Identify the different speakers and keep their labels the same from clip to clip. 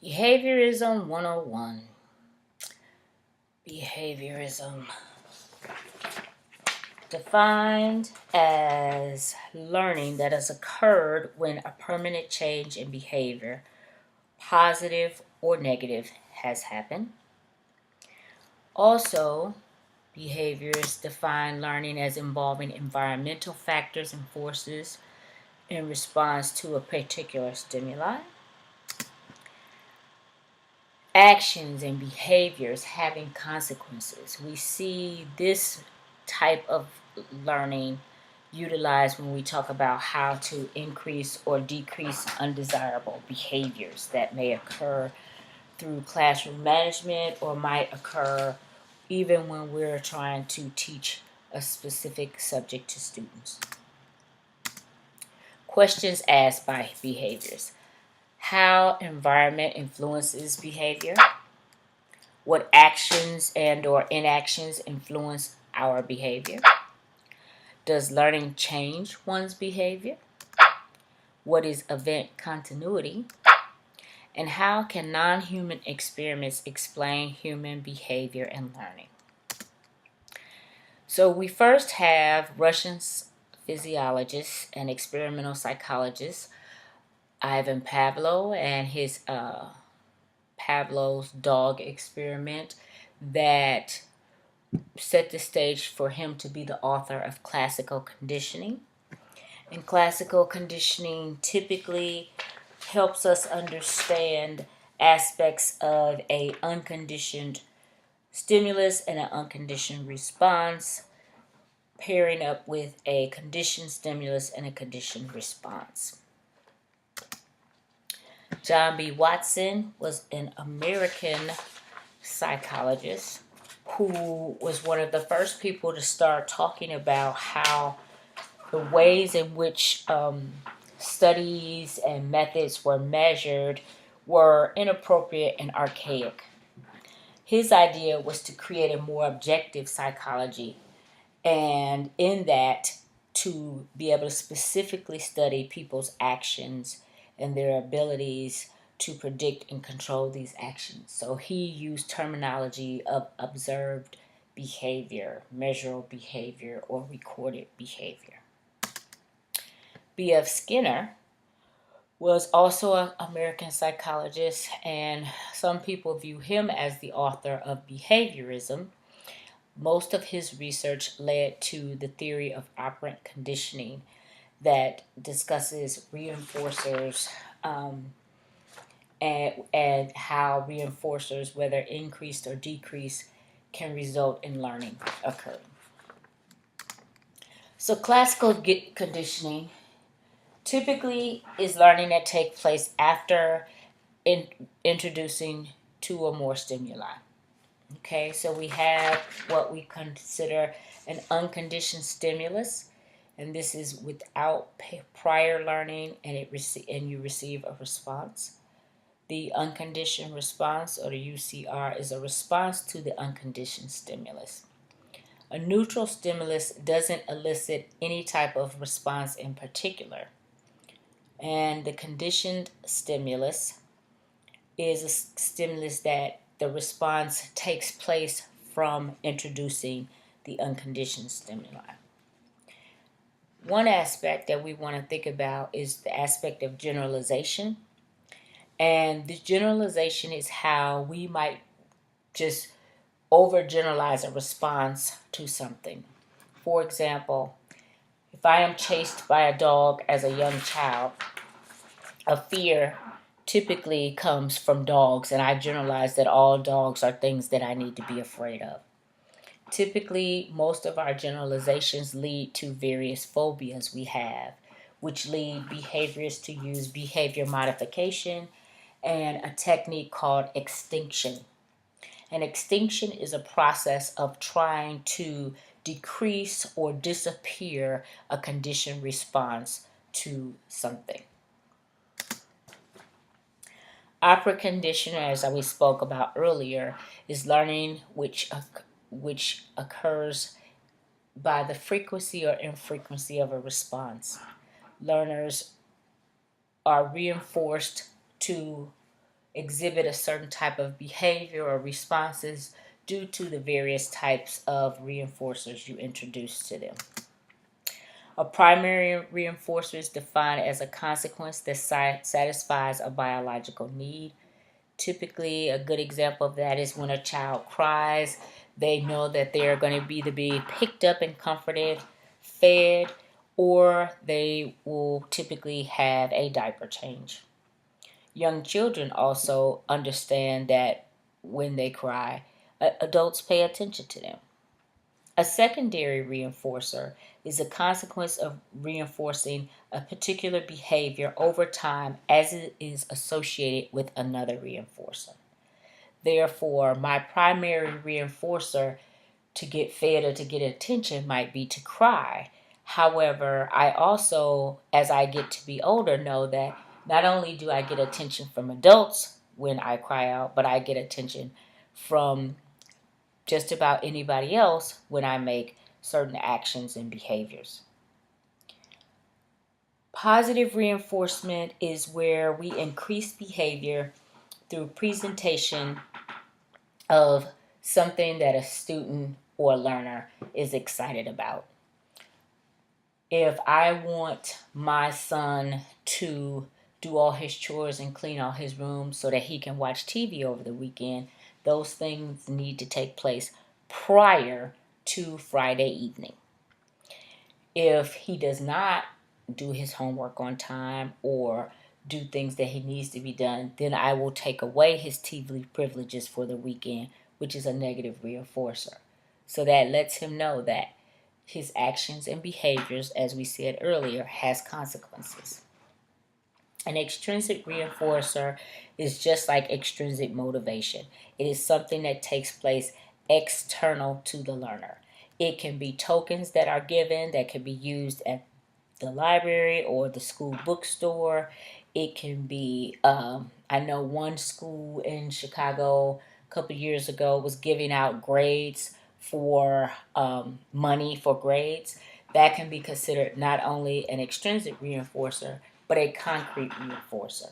Speaker 1: Behaviorism 101. Behaviorism, defined as learning that has occurred when a permanent change in behavior, positive or negative, has happened. Also, behaviors define learning as involving environmental factors and forces in response to a particular stimuli. Actions and behaviors having consequences. We see this type of learning utilized when we talk about how to increase or decrease undesirable behaviors that may occur through classroom management or might occur even when we're trying to teach a specific subject to students. Questions asked by behaviors. How environment influences behavior? What actions and or inactions influence our behavior? Does learning change one's behavior? What is event continuity? And how can non-human experiments explain human behavior and learning? So we first have Russian physiologist and experimental psychologist Ivan Pavlov and his Pavlov's dog experiment that set the stage for him to be the author of classical conditioning. And classical conditioning typically helps us understand aspects of a unconditioned stimulus and an unconditioned response, pairing up with a conditioned stimulus and a conditioned response. John B. Watson was an American psychologist who was one of the first people to start talking about how the ways in which studies and methods were measured were inappropriate and archaic. His idea was to create a more objective psychology, and in that, to be able to specifically study people's actions and their abilities to predict and control these actions. So he used terminology of observed behavior, measurable behavior, or recorded behavior. B.F. Skinner was also an American psychologist, and some people view him as the author of behaviorism. Most of his research led to the theory of operant conditioning that discusses reinforcers and how reinforcers, whether increased or decreased, can result in learning occurring. So classical conditioning typically is learning that takes place after introducing two or more stimuli. Okay, so we have what we consider an unconditioned stimulus, and this is without prior learning, and you receive a response. The unconditioned response, or the UCR, is a response to the unconditioned stimulus. A neutral stimulus doesn't elicit any type of response in particular. And the conditioned stimulus is a stimulus that the response takes place from introducing the unconditioned stimuli. One aspect that we want to think about is the aspect of generalization. And this generalization is how we might just overgeneralize a response to something. For example, if I am chased by a dog as a young child, a fear typically comes from dogs, and I generalize that all dogs are things that I need to be afraid of. Typically, most of our generalizations lead to various phobias we have, which lead behaviorists to use behavior modification and a technique called extinction. And extinction is a process of trying to decrease or disappear a conditioned response to something. Operant conditioner, as we spoke about earlier, is learning which occurs by the frequency or infrequency of a response. Learners are reinforced to exhibit a certain type of behavior or responses due to the various types of reinforcers you introduce to them. A primary reinforcer is defined as a consequence that satisfies a biological need. Typically, a good example of that is when a child cries, they know that they are going to either be picked up and comforted, fed, or they will typically have a diaper change. Young children also understand that when they cry, adults pay attention to them. A secondary reinforcer is a consequence of reinforcing a particular behavior over time as it is associated with another reinforcer. Therefore, my primary reinforcer to get fed or to get attention might be to cry. However, I also, as I get to be older, know that not only do I get attention from adults when I cry out, but I get attention from just about anybody else when I make certain actions and behaviors. Positive reinforcement is where we increase behavior through presentation of something that a student or learner is excited about. If I want my son to do all his chores and clean all his rooms so that he can watch TV over the weekend, those things need to take place prior to Friday evening. If he does not do his homework on time or do things that he needs to be done, then I will take away his TV privileges for the weekend, which is a negative reinforcer. So that lets him know that his actions and behaviors, as we said earlier, has consequences. An extrinsic reinforcer is just like extrinsic motivation. It is something that takes place external to the learner. It can be tokens that are given that can be used at the library or the school bookstore. It can be, I know one school in Chicago a couple years ago was giving out grades for money for grades. That can be considered not only an extrinsic reinforcer, but a concrete reinforcer.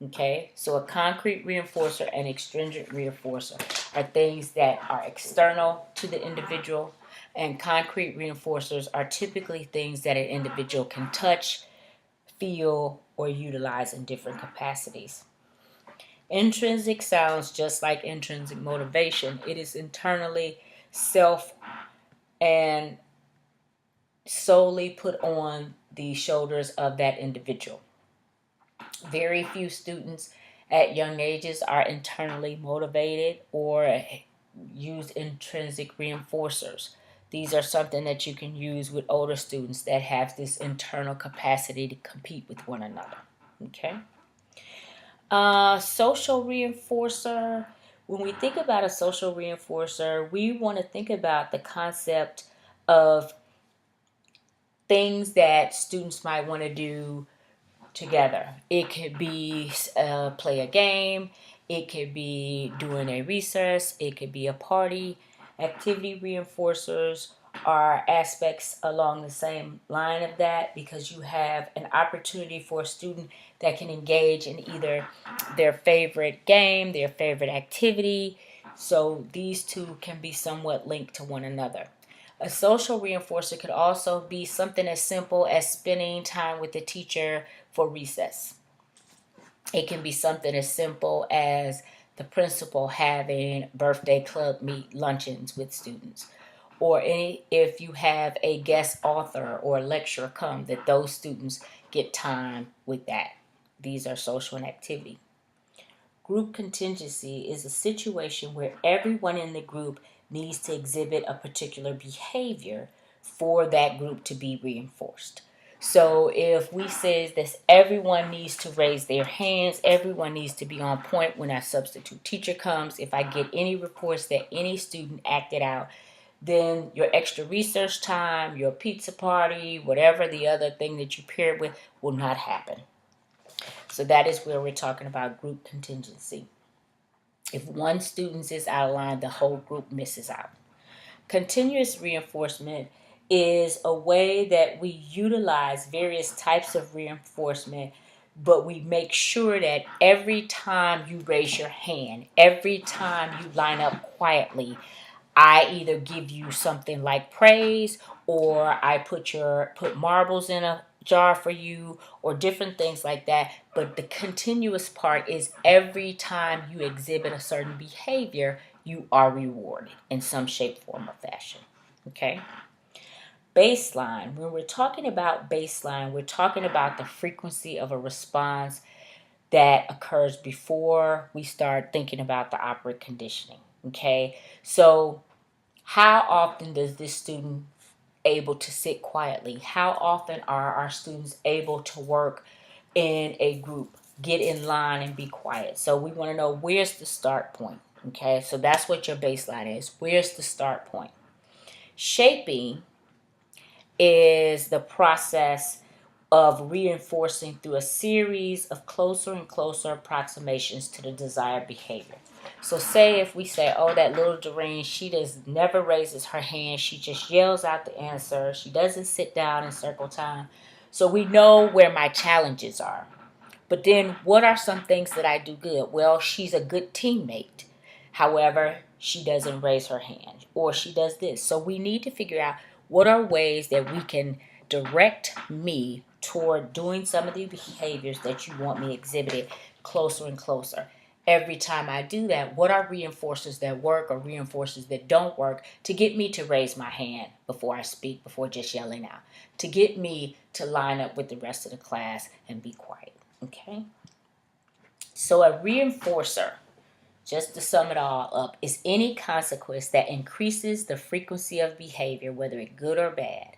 Speaker 1: Okay, so a concrete reinforcer and extrinsic reinforcer are things that are external to the individual, and concrete reinforcers are typically things that an individual can touch, feel, or utilize in different capacities. Intrinsic sounds just like intrinsic motivation. It is internally self and solely put on the shoulders of that individual. Very few students at young ages are internally motivated or use intrinsic reinforcers. These are something that you can use with older students that have this internal capacity to compete with one another. Okay. Social reinforcer. When we think about a social reinforcer, we want to think about the concept of things that students might want to do together. It could be play a game. It could be doing a recess. It could be a party. Activity reinforcers are aspects along the same line of that, because you have an opportunity for a student that can engage in either their favorite game, their favorite activity. So these two can be somewhat linked to one another. A social reinforcer could also be something as simple as spending time with the teacher for recess. It can be something as simple as the principal having birthday club meet luncheons with students. Or if you have a guest author or lecturer come, that those students get time with that. These are social and activity. Group contingency is a situation where everyone in the group needs to exhibit a particular behavior for that group to be reinforced. So if we say that everyone needs to raise their hands, everyone needs to be on point when our substitute teacher comes. If I get any reports that any student acted out, then your extra research time, your pizza party, whatever the other thing that you paired with will not happen. So that is where we're talking about group contingency. If one student is out of line, the whole group misses out. Continuous reinforcement is a way that we utilize various types of reinforcement but we make sure that every time you raise your hand, every time you line up quietly, I either give you something like praise, or I put marbles in a jar for you, or different things like that. But the continuous part is every time you exhibit a certain behavior, you are rewarded in some shape, form, or fashion. Okay? Baseline. When we're talking about baseline, we're talking about the frequency of a response that occurs before we start thinking about the operant conditioning. Okay? So how often does this student able to sit quietly? How often are our students able to work in a group, get in line and be quiet? So we want to know, where's the start point? Okay, so that's what your baseline is. Where's the start point? Shaping is the process of reinforcing through a series of closer and closer approximations to the desired behavior. So say if we say, oh, that little Doreen, she just never raises her hand. She just yells out the answer. She doesn't sit down in circle time. So we know where my challenges are. But then what are some things that I do good? Well, she's a good teammate. However, she doesn't raise her hand, or she does this. So we need to figure out what are ways that we can direct me toward doing some of the behaviors that you want me exhibited closer and closer. Every time I do that, what are reinforcers that work or reinforcers that don't work to get me to raise my hand before I speak, before just yelling out, to get me to line up with the rest of the class and be quiet. Okay? So a reinforcer, just to sum it all up, is any consequence that increases the frequency of behavior, whether it's good or bad.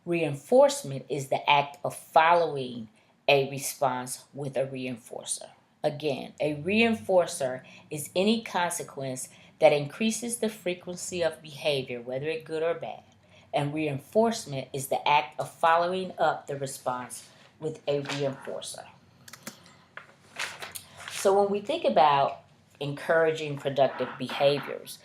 Speaker 1: Reinforcement is the act of following a response with a reinforcer. Again, a reinforcer is any consequence that increases the frequency of behavior, whether it's good or bad. And reinforcement is the act of following up the response with a reinforcer. So when we think about encouraging productive behaviors,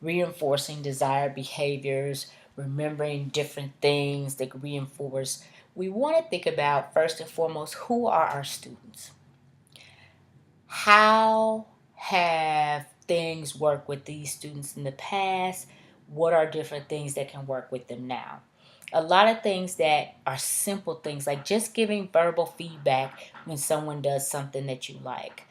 Speaker 1: reinforcing desired behaviors, remembering different things that reinforce, we want to think about first and foremost, who are our students? How have things worked with these students in the past? What are different things that can work with them now? A lot of things that are simple things, like just giving verbal feedback when someone does something that you like,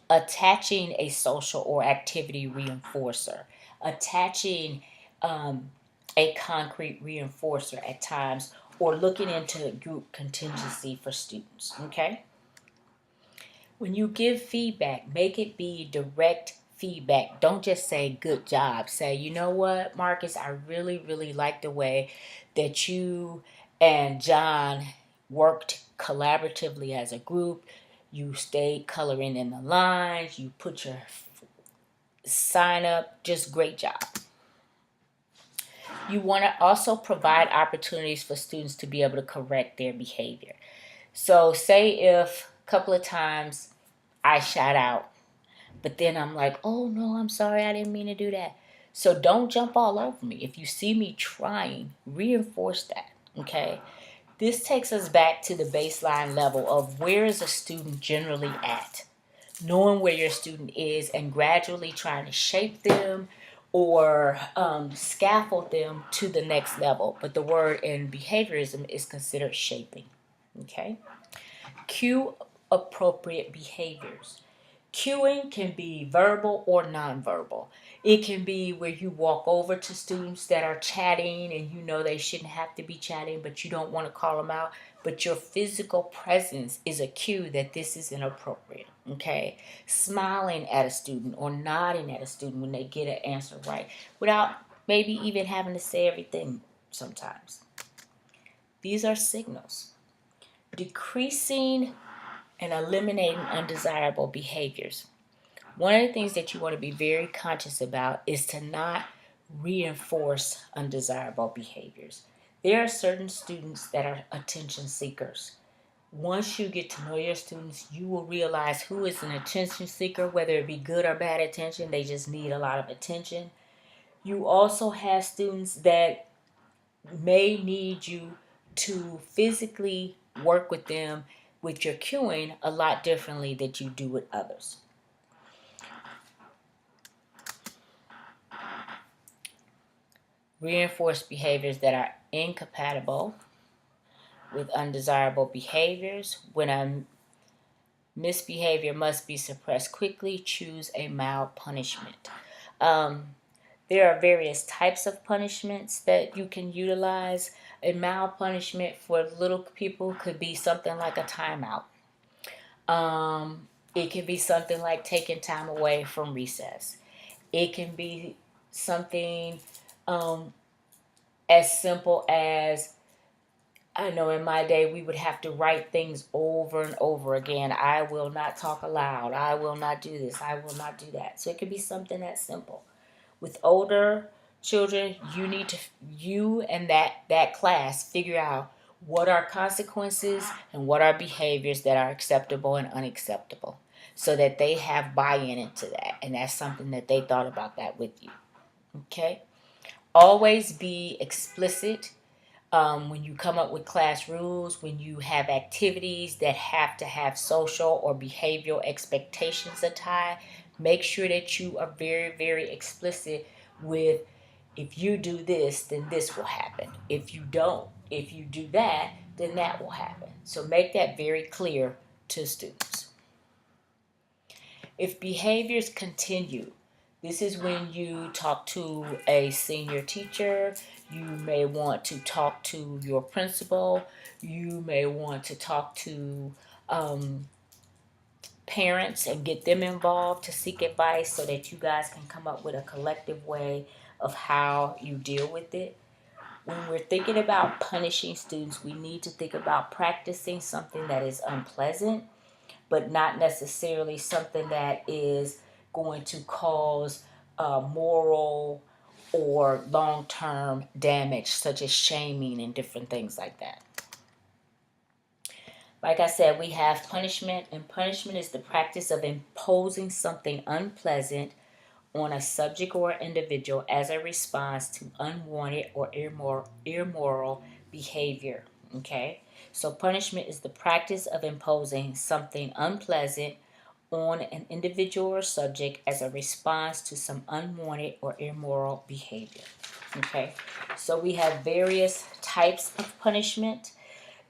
Speaker 1: attaching a social or activity reinforcer, attaching a concrete reinforcer at times, or looking into group contingency for students. Okay? When you give feedback, make it be direct feedback. Don't just say good job. Say, you know what, Marcus, I really, really like the way that you and John worked collaboratively as a group. You stayed coloring in the lines. You put your sign up. Just great job. You want to also provide opportunities for students to be able to correct their behavior. So say if a couple of times I shout out, but then I'm like, oh no, I'm sorry, I didn't mean to do that. So don't jump all over me. If you see me trying, reinforce that. Okay? This takes us back to the baseline level of where is a student generally at. Knowing where your student is and gradually trying to shape them or scaffold them to the next level. But the word in behaviorism is considered shaping. Okay? Cue appropriate behaviors. Cueing can be verbal or nonverbal. It can be where you walk over to students that are chatting and you know they shouldn't have to be chatting, but you don't want to call them out. But your physical presence is a cue that this is inappropriate. Okay? Smiling at a student or nodding at a student when they get an answer right without maybe even having to say everything sometimes. These are signals. Decreasing and eliminating undesirable behaviors. One of the things that you want to be very conscious about is to not reinforce undesirable behaviors. There are certain students that are attention seekers. Once you get to know your students, you will realize who is an attention seeker, whether it be good or bad attention. They just need a lot of attention. You also have students that may need you to physically work with them with your cueing a lot differently than you do with others. Reinforce behaviors that are incompatible with undesirable behaviors. When a misbehavior must be suppressed quickly, choose a mild punishment. There are various types of punishments that you can utilize. A mild punishment for little people could be something like a timeout. It can be something like taking time away from recess. It can be something as simple as, I know in my day we would have to write things over and over again. I will not talk aloud. I will not do this. I will not do that. So it could be something that simple. With older children, you and that class figure out what are consequences and what are behaviors that are acceptable and unacceptable, so that they have buy-in into that, and that's something that they thought about that with you. Okay? Always be explicit when you come up with class rules, when you have activities that have to have social or behavioral expectations attached. Make sure that you are very, very explicit with, if you do this, then this will happen. If you don't, if you do that, then that will happen. So make that very clear to students. If behaviors continue, this is when you talk to a senior teacher. You may want to talk to your principal. You may want to talk to parents and get them involved to seek advice, so that you guys can come up with a collective way of how you deal with it. When we're thinking about punishing students, we need to think about practicing something that is unpleasant, but not necessarily something that is going to cause moral or long-term damage, such as shaming and different things like that. Like I said, we have punishment, and punishment is the practice of imposing something unpleasant on a subject or individual as a response to unwanted or immoral behavior. Okay? So punishment is the practice of imposing something unpleasant on an individual or subject as a response to some unwanted or immoral behavior. Okay? So we have various types of punishment,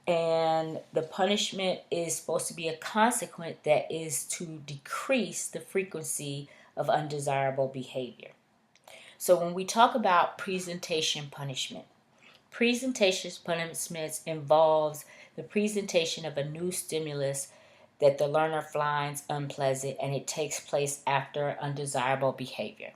Speaker 1: and the punishment is supposed to be a consequence that is to decrease the frequency of undesirable behavior. So when we talk about presentation punishment involves the presentation of a new stimulus that the learner finds unpleasant, and it takes place after undesirable behavior.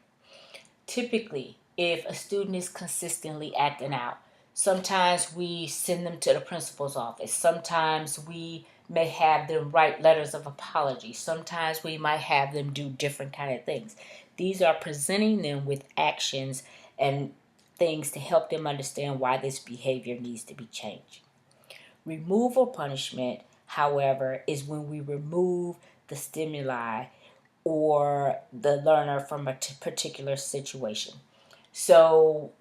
Speaker 1: Typically, if a student is consistently acting out, sometimes we send them to the principal's office. Sometimes we may have them write letters of apology. Sometimes we might have them do different kind of things. These are presenting them with actions and things to help them understand why this behavior needs to be changed. Removal punishment, however, is when we remove the stimuli or the learner from a particular situation. So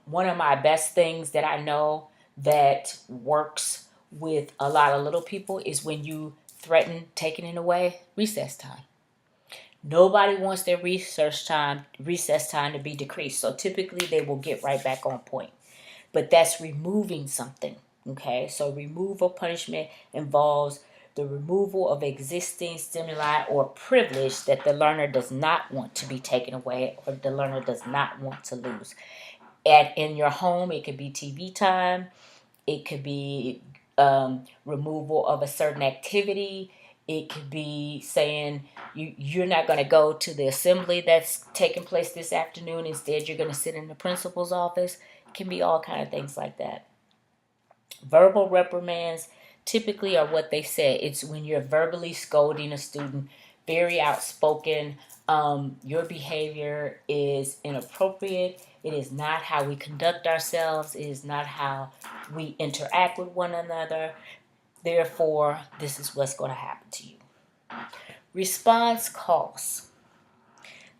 Speaker 1: one of my best things that I know that works with a lot of little people is when you threaten taking it away recess time. Nobody wants their recess time to be decreased. So typically they will get right back on point. But that's removing something. Okay, so removal punishment involves the removal of existing stimuli or privilege that the learner does not want to be taken away or the learner does not want to lose. In your home, it could be TV time. It could be removal of a certain activity. It could be saying you're not going to go to the assembly that's taking place this afternoon. Instead, you're going to sit in the principal's office. It can be all kind of things like that. Verbal reprimands typically are what they say. It's when you're verbally scolding a student, very outspoken. Your behavior is inappropriate. It is not how we conduct ourselves. It is not how we interact with one another. Therefore, this is what's going to happen to you. Response costs.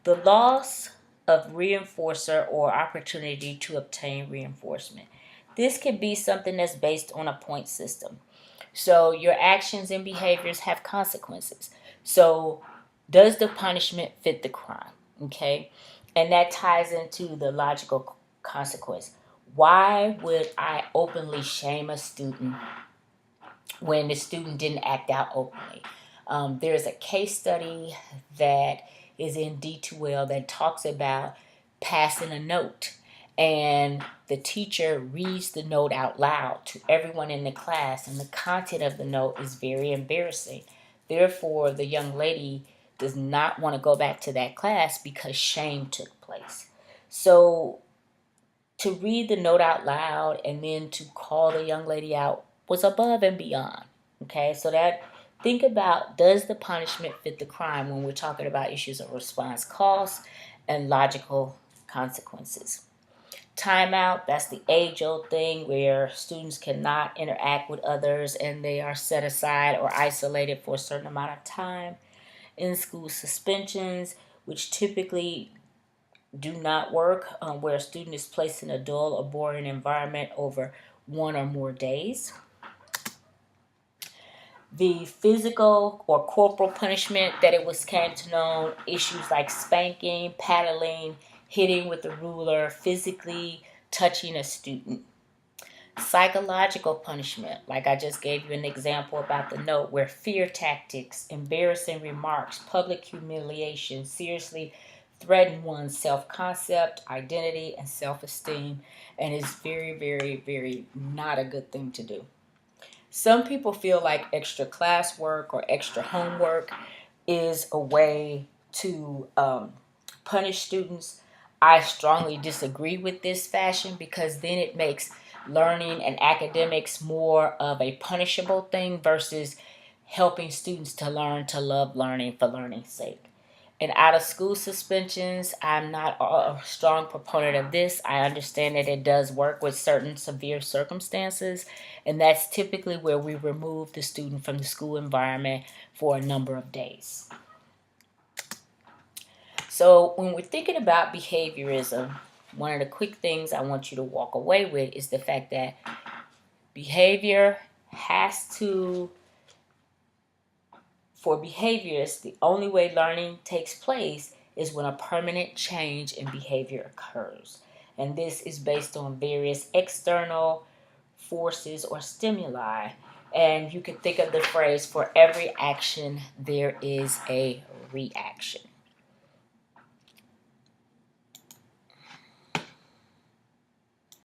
Speaker 1: The loss of reinforcer or opportunity to obtain reinforcement. This can be something that's based on a point system. So your actions and behaviors have consequences. So does the punishment fit the crime? Okay. And that ties into the logical consequence. Why would I openly shame a student when the student didn't act out openly? There's a case study that is in D2L that talks about passing a note, and the teacher reads the note out loud to everyone in the class, and the content of the note is very embarrassing. Therefore, the young lady does not want to go back to that class because shame took place. So, to read the note out loud and then to call the young lady out was above and beyond. Okay, so that, think about, does the punishment fit the crime when we're talking about issues of response costs and logical consequences. Timeout, that's the age old thing where students cannot interact with others and they are set aside or isolated for a certain amount of time. In school suspensions, which typically do not work, where a student is placed in a dull or boring environment over one or more days. The physical or corporal punishment that it was came to know, issues like spanking, paddling, hitting with a ruler, physically touching a student. Psychological punishment, like I just gave you an example about the note, where fear tactics, embarrassing remarks, public humiliation seriously threaten one's self-concept, identity, and self-esteem, and is very, very, very not a good thing to do. Some people feel like extra classwork or extra homework is a way to punish students. I strongly disagree with this fashion because then it makes learning and academics more of a punishable thing versus helping students to learn to love learning for learning's sake. And out of school suspensions, I'm not a strong proponent of this. I understand that it does work with certain severe circumstances, and that's typically where we remove the student from the school environment for a number of days. So when we're thinking about behaviorism, one of the quick things I want you to walk away with is the fact that behavior has to, for behaviorists, the only way learning takes place is when a permanent change in behavior occurs. And this is based on various external forces or stimuli. And you can think of the phrase, for every action, there is a reaction.